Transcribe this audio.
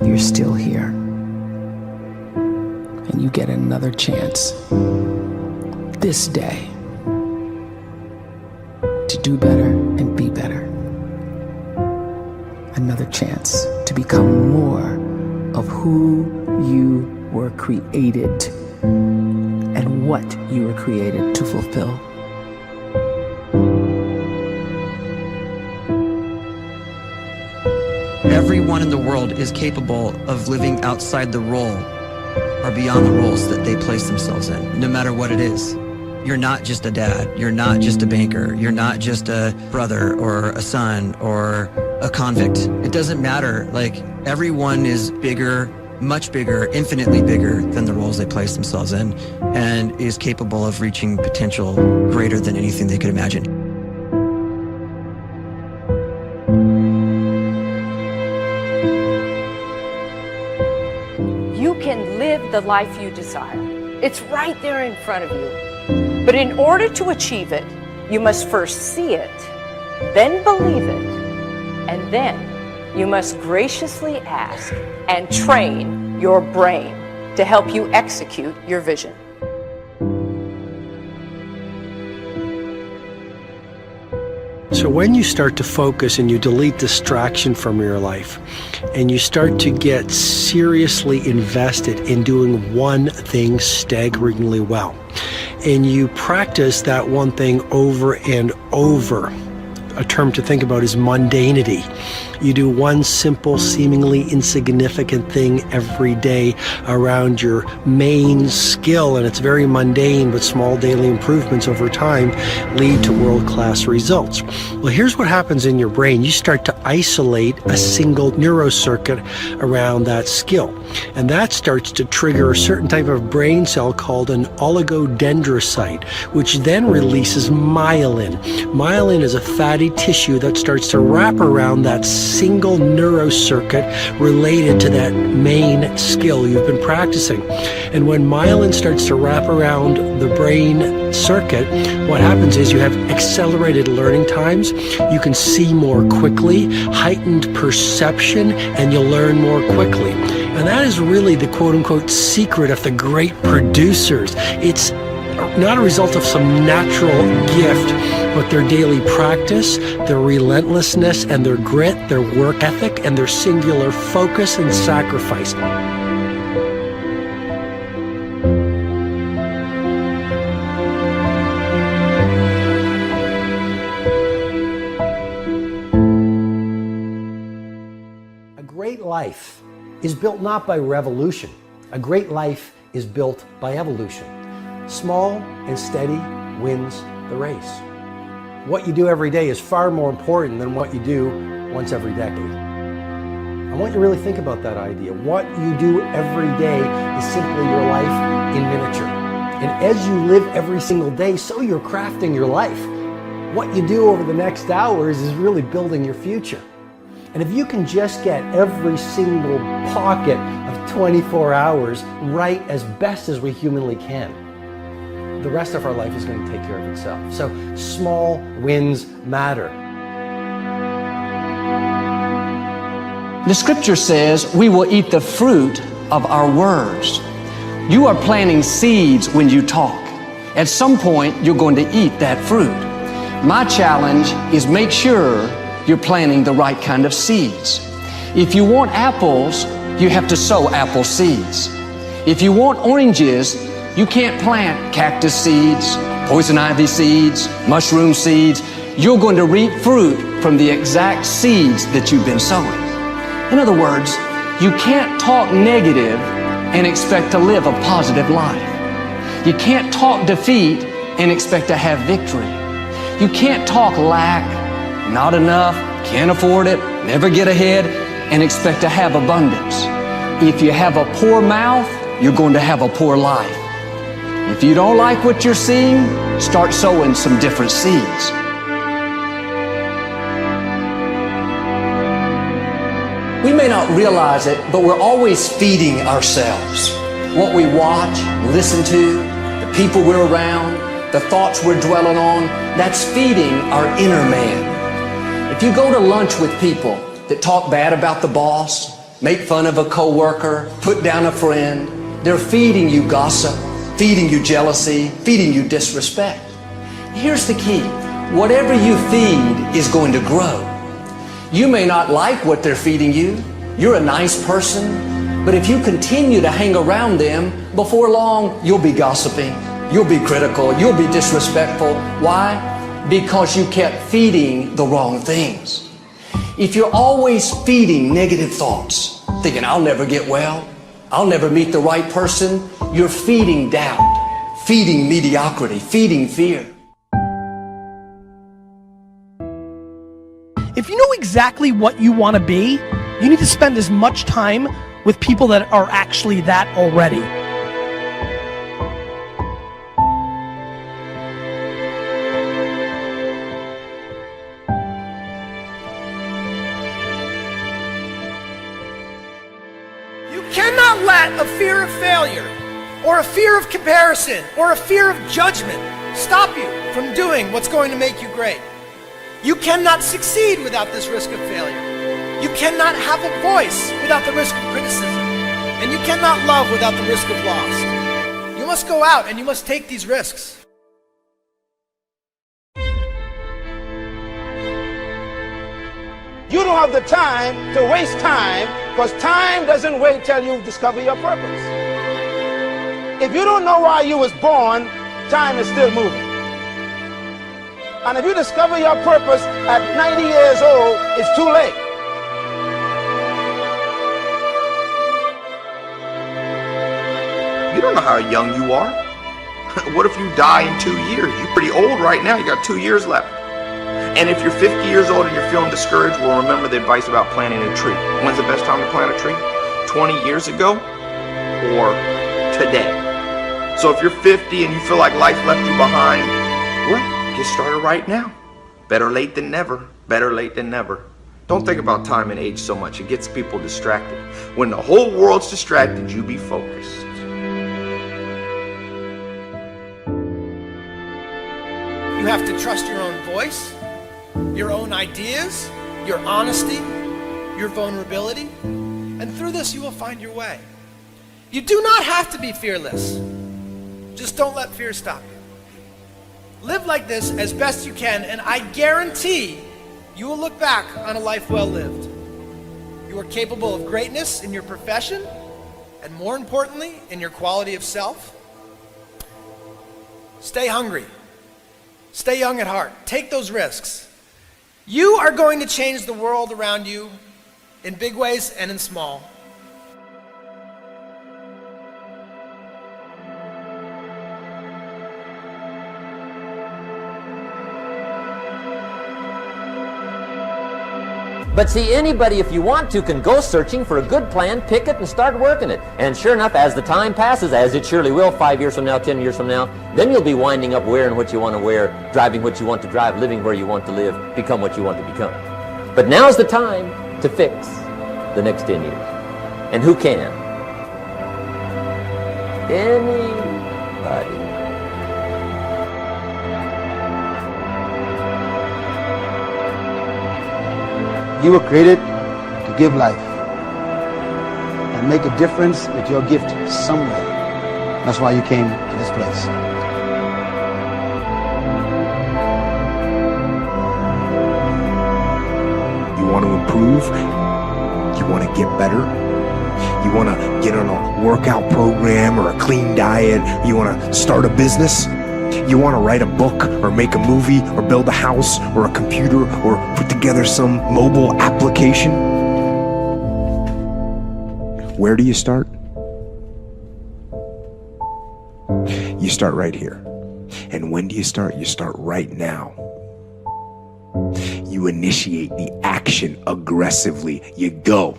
you're still here. And you get another chance this day to do better and be better. Another chance to become more of who you were created and what you were created to fulfill. Everyone in the world is capable of living outside the role or beyond the roles that they place themselves in, no matter what it is. You're not just a dad, you're not just a banker, you're not just a brother or a son or a convict. It doesn't matter. Like, everyone is bigger, much bigger, infinitely bigger than the roles they place themselves in, and is capable of reaching potential greater than anything they could imagine. You can live the life you desire. It's right there in front of you. But in order to achieve it, you must first see it, then believe it, and then you must graciously ask and train your brain to help you execute your vision. So when you start to focus and you delete distraction from your life, and you start to get seriously invested in doing one thing staggeringly well, and you practice that one thing over and over, a term to think about is mundanity. You do one simple, seemingly insignificant thing every day around your main skill, and it's very mundane, but small daily improvements over time lead to world-class results. Well, here's what happens in your brain. You start to isolate a single neurocircuit around that skill, and that starts to trigger a certain type of brain cell called an oligodendrocyte, which then releases myelin. Myelin is a fatty tissue that starts to wrap around that single neurocircuit related to that main skill you've been practicing. And when myelin starts to wrap around the brain circuit, what happens is you have accelerated learning times, you can see more quickly, heightened perception, and you'll learn more quickly. And that is really the quote-unquote secret of the great producers. It's not a result of some natural gift, but their daily practice, their relentlessness and their grit, their work ethic, and their singular focus and sacrifice. A great life is built not by revolution. A great life is built by evolution. Small and steady wins the race. What you do every day is far more important than what you do once every decade. I want you to really think about that idea. What you do every day is simply your life in miniature. And as you live every single day, so you're crafting your life. What you do over the next hours is really building your future. And if you can just get every single pocket of 24 hours right as best as we humanly can, the rest of our life is going to take care of itself. So small wins matter. The scripture says we will eat the fruit of our words. You are planting seeds when you talk. At some point, you're going to eat that fruit. My challenge is make sure you're planting the right kind of seeds. If you want apples, you have to sow apple seeds. If you want oranges, you can't plant cactus seeds, poison ivy seeds, mushroom seeds. You're going to reap fruit from the exact seeds that you've been sowing. In other words, you can't talk negative and expect to live a positive life. You can't talk defeat and expect to have victory. You can't talk lack, not enough, can't afford it, never get ahead, and expect to have abundance. If you have a poor mouth, you're going to have a poor life. If you don't like what you're seeing, start sowing some different seeds. We may not realize it, but we're always feeding ourselves. What we watch, listen to, the people we're around, the thoughts we're dwelling on, that's feeding our inner man. If you go to lunch with people that talk bad about the boss, make fun of a coworker, put down a friend. They're feeding you gossip, feeding you jealousy, feeding you disrespect. Here's the key. Whatever you feed is going to grow. You may not like what they're feeding you. You're a nice person, but if you continue to hang around them, before long, you'll be gossiping, you'll be critical, you'll be disrespectful. Why? Because you kept feeding the wrong things. If you're always feeding negative thoughts, thinking, I'll never get well, I'll never meet the right person, you're feeding doubt, feeding mediocrity, feeding fear. If you know exactly what you want to be, you need to spend as much time with people that are actually that already. You cannot let a fear of failure, or a fear of comparison, or a fear of judgment stop you from doing what's going to make you great. You cannot succeed without this risk of failure. You cannot have a voice without the risk of criticism. And you cannot love without the risk of loss. You must go out and you must take these risks. You don't have the time to waste time, because time doesn't wait till you discover your purpose. If you don't know why you was born, time is still moving. And if you discover your purpose at 90 years old, it's too late. You don't know how young you are. What if you die in 2 years? You're pretty old right now. You got 2 years left. And if you're 50 years old and you're feeling discouraged, well, remember the advice about planting a tree. When's the best time to plant a tree? 20 years ago or today? So if you're 50 and you feel like life left you behind, well, get started right now. Better late than never. Better late than never. Don't think about time and age so much. It gets people distracted. When the whole world's distracted, you be focused. You have to trust your own voice, your own ideas, your honesty, your vulnerability. And through this, you will find your way. You do not have to be fearless. Just don't let fear stop you. Live like this as best you can, and I guarantee you will look back on a life well lived. You are capable of greatness in your profession, and more importantly, in your quality of self. Stay hungry. Stay young at heart. Take those risks. You are going to change the world around you in big ways and in small. But see, anybody, if you want to, can go searching for a good plan, pick it, and start working it. And sure enough, as the time passes, as it surely will 5 years from now, 10 years from now, then you'll be winding up wearing what you want to wear, driving what you want to drive, living where you want to live, become what you want to become. But now's the time to fix the next 10 years. And who can? Anybody. You were created to give life and make a difference with your gift somewhere. That's why you came to this place. You want to improve? You want to get better? You want to get on a workout program or a clean diet? You want to start a business? You want to write a book or make a movie or build a house or a computer or put together some mobile application? Where do you start? You start right here. And when do you start? You start right now. You initiate the action aggressively. You go.